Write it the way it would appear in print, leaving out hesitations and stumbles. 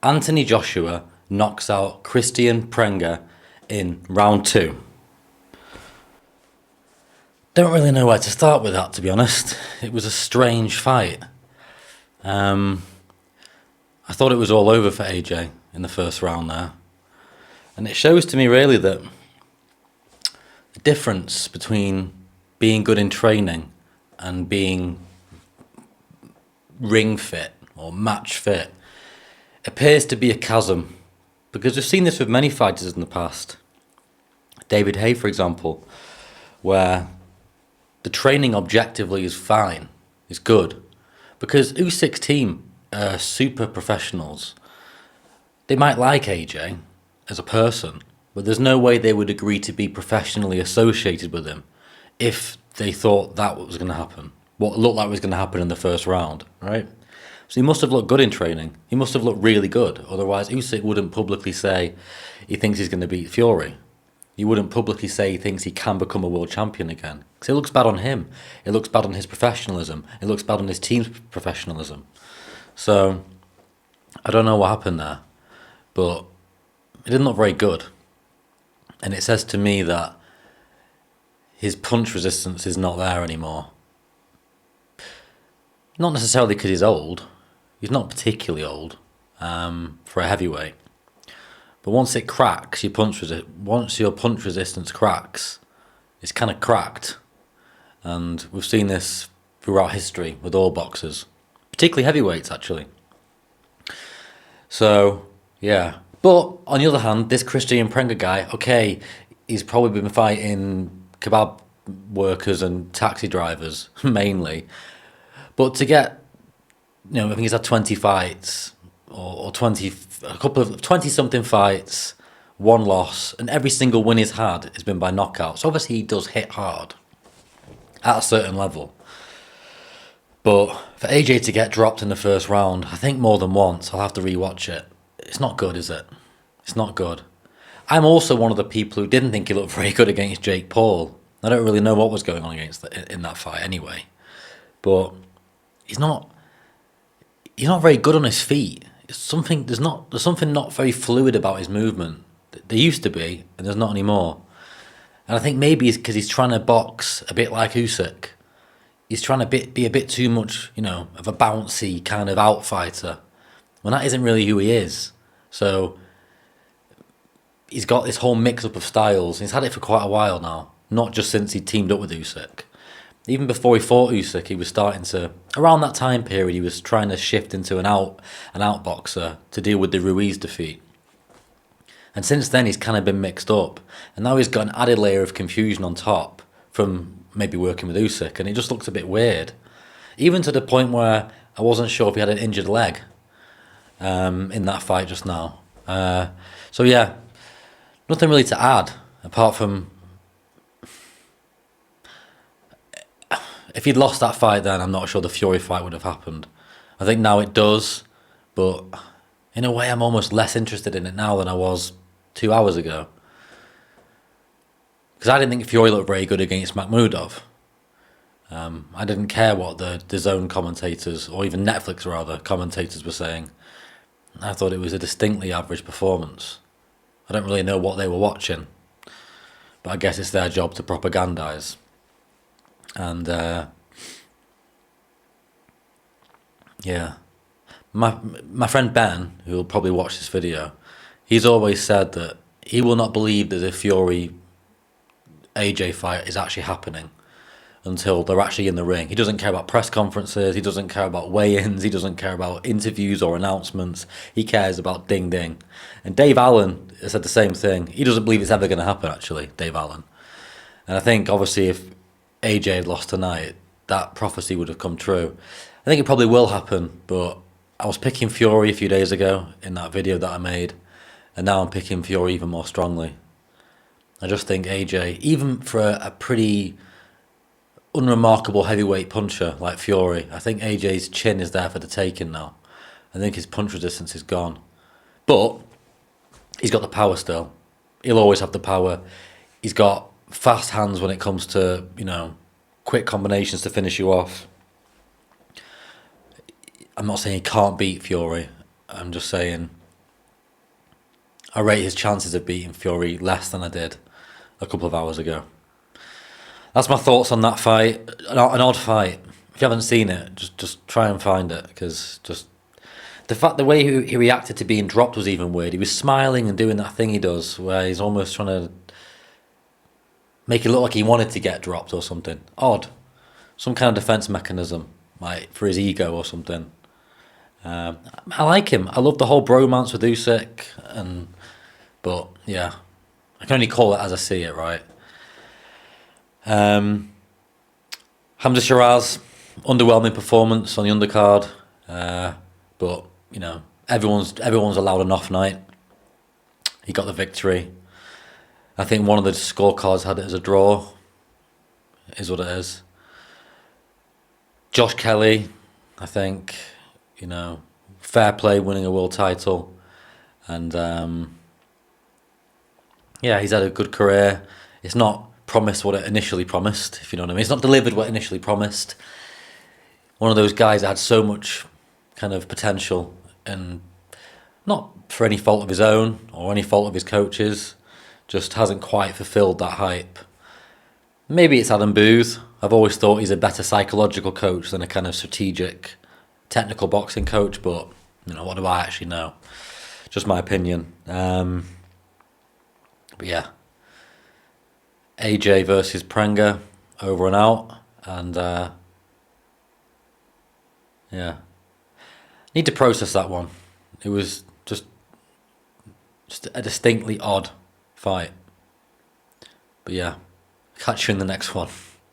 Anthony Joshua knocks out Kristian Prenga in round 2. Don't really know where to start with that, to be honest. It was a strange fight. I thought it was all over for AJ in the first round there. And it shows to me really that the difference between being good in training and being ring fit or match fit appears to be a chasm, because we've seen this with many fighters in the past. David Haye, for example, where the training objectively is fine, is good, because Usyk's team are super professionals. They might like AJ as a person, but there's no way they would agree to be professionally associated with him if they thought that was going to happen, what looked like was going to happen in the first round, right? So he must have looked good in training. He must have looked really good. Otherwise, Usyk wouldn't publicly say he thinks he's going to beat Fury. He wouldn't publicly say he thinks he can become a world champion again. Because it looks bad on him. It looks bad on his professionalism. It looks bad on his team's professionalism. So, I don't know what happened there. But it didn't look very good. And it says to me that his punch resistance is not there anymore. Not necessarily because he's old. He's not particularly old for a heavyweight. But once it cracks, once your punch resistance cracks, it's kind of cracked. And we've seen this throughout history with all boxers, particularly heavyweights, actually. So, yeah. But, on the other hand, this Kristian Prenga guy, okay, he's probably been fighting kebab workers and taxi drivers, mainly. But to get, I think he's had 20 fights, or 20-something fights, one loss, and every single win he's had has been by knockout. So obviously he does hit hard at a certain level. But for AJ to get dropped in the first round, I think more than once, I'll have to rewatch it. It's not good, is it? It's not good. I'm also one of the people who didn't think he looked very good against Jake Paul. I don't really know what was going on in that fight anyway. But he's not very good on his feet. There's something not very fluid about his movement. There used to be, and there's not anymore. And I think maybe it's because he's trying to box a bit like Usyk. He's trying to be a bit too much, of a bouncy kind of outfighter, when that isn't really who he is. So he's got this whole mix-up of styles. He's had it for quite a while now, not just since he teamed up with Usyk. Even before he fought Usyk, he was starting to, around that time period, he was trying to shift into an out boxer to deal with the Ruiz defeat. And since then, he's kind of been mixed up. And now he's got an added layer of confusion on top from maybe working with Usyk, and it just looks a bit weird. Even to the point where I wasn't sure if he had an injured leg in that fight just now. So yeah, nothing really to add, apart from if he'd lost that fight then, I'm not sure the Fury fight would have happened. I think now it does, but in a way I'm almost less interested in it now than I was 2 hours ago. Because I didn't think Fury looked very good against Makhmudov. I didn't care what the DAZN commentators, or even Netflix rather, commentators were saying. I thought it was a distinctly average performance. I don't really know what they were watching, but I guess it's their job to propagandise. And yeah, my friend Ben, who will probably watch this video, he's always said that he will not believe that the Fury AJ fight is actually happening until they're actually in the ring. He doesn't care about press conferences, he doesn't care about weigh-ins, he doesn't care about interviews or announcements. He cares about ding ding. And Dave Allen said the same thing. He doesn't believe it's ever going to happen, actually, Dave Allen. And I think obviously if AJ had lost tonight, that prophecy would have come true. I think it probably will happen, but I was picking Fury a few days ago in that video that I made, and now I'm picking Fury even more strongly. I just think AJ, even for a pretty unremarkable heavyweight puncher like Fury, I think AJ's chin is there for the taking now. I think his punch resistance is gone. But he's got the power still. He'll always have the power. He's got fast hands when it comes to, quick combinations to finish you off. I'm not saying he can't beat Fury. I'm just saying I rate his chances of beating Fury less than I did a couple of hours ago. That's my thoughts on that fight. An odd fight. If you haven't seen it, just try and find it, because just the way he reacted to being dropped was even weird. He was smiling and doing that thing he does where he's almost trying to make it look like he wanted to get dropped or something. Odd. Some kind of defense mechanism, like for his ego or something. I like him. I love the whole bromance with Usyk, but yeah, I can only call it as I see it, right? Hamzah Sheeraz, underwhelming performance on the undercard, but you know, everyone's allowed an off night. He got the victory. I think one of the scorecards had it as a draw. It is what it is. Josh Kelly, I think, you know, fair play winning a world title, and yeah, he's had a good career. It's not promised what it initially promised, if you know what I mean. It's not delivered what it initially promised. One of those guys that had so much kind of potential, and not for any fault of his own or any fault of his coaches, just hasn't quite fulfilled that hype. Maybe it's Adam Booth. I've always thought he's a better psychological coach than a kind of strategic, technical boxing coach, but you know, what do I actually know? Just my opinion. But yeah, AJ versus Prenga, over and out, and yeah, need to process that one. It was just a distinctly odd fight. But yeah, catch you in the next one.